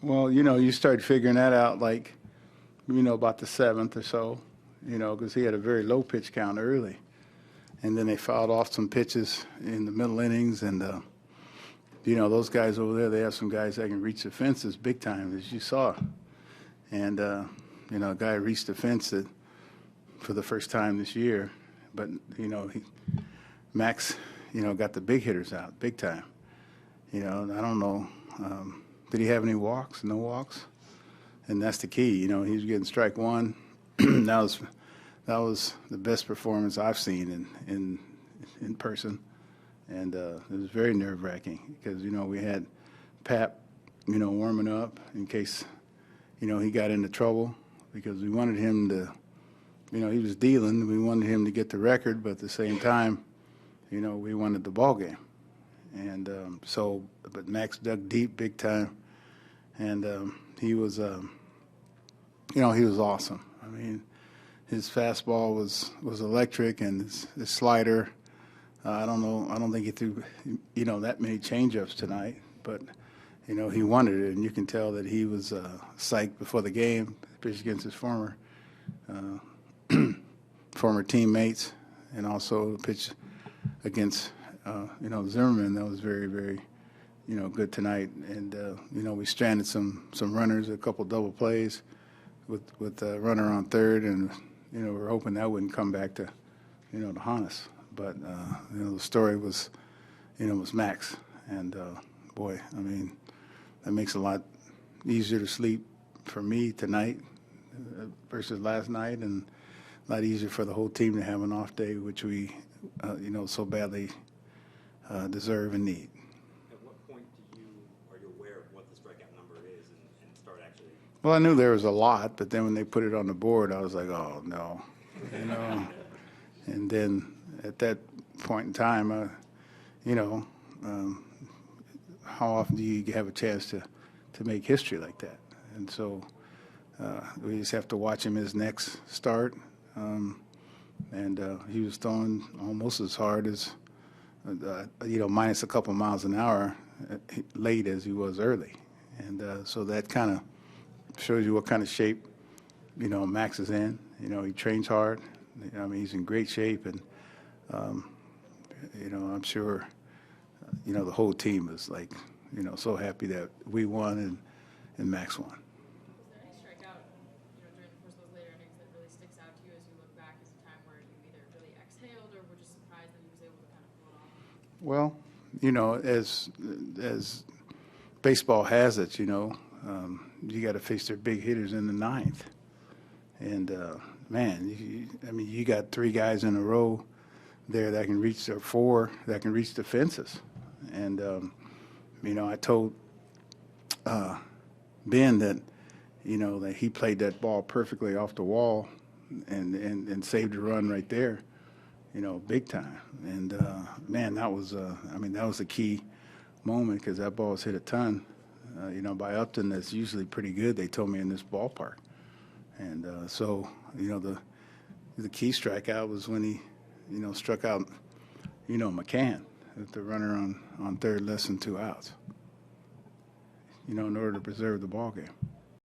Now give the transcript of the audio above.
Well, you start figuring that out like, about the seventh or so, because he had a very low pitch count early. And then they fouled off some pitches in the middle innings. And, those guys over there, they have some guys that can reach the fences big time, as you saw. And, a guy reached the fence for the first time this year. But, Max, got the big hitters out big time. I don't know. Did he have any walks? No walks? And that's the key. He was getting strike one. that was the best performance I've seen in person. And it was very nerve-wracking because, we had Pap, warming up in case, he got into trouble because we wanted him to, he was dealing. We wanted him to get the record, but at the same time, we wanted the ball game. And but Max dug deep big time. And he was, he was awesome. I mean, his fastball was electric, and his slider. I don't know. I don't think he threw, that many changeups tonight. But, he wanted it, and you can tell that he was psyched before the game. Pitched against his former teammates, and also pitched against Zimmerman. That was very, very, good tonight. And we stranded some runners, a couple double plays with a runner on third, and we're hoping that wouldn't come back to haunt us. But the story was Max, and boy, I mean, that makes it a lot easier to sleep for me tonight versus last night, and a lot easier for the whole team to have an off day, which we so badly deserve and need. At what point are you aware of what the strikeout number is and start actually? Well, I knew there was a lot, but then when they put it on the board, I was like, oh no, And then at that point in time, how often do you have a chance to make history like that? And so we just have to watch him his next start. And he was throwing almost as hard as, minus a couple miles an hour late as he was early. And so that kind of shows you what kind of shape, Max is in. He trains hard. I mean, he's in great shape. And, I'm sure, the whole team is like, so happy that we won and Max won. Was there any strikeout, during the course of those later innings that really sticks out to you as you look back as a time where you either really exhaled or were just surprised that he was able to kind of pull it off? Well, as baseball has it, you got to face their big hitters in the ninth. And, you got three guys in a row there that can reach, or four that can reach the fences. And, I told Ben that, that he played that ball perfectly off the wall and saved a run right there, big time. And, that was a key moment because that ball was hit a ton, by Upton. That's usually pretty good, they told me, in this ballpark. And the key strikeout was when he, struck out, McCann with the runner on third, less than 2 outs, in order to preserve the ball game.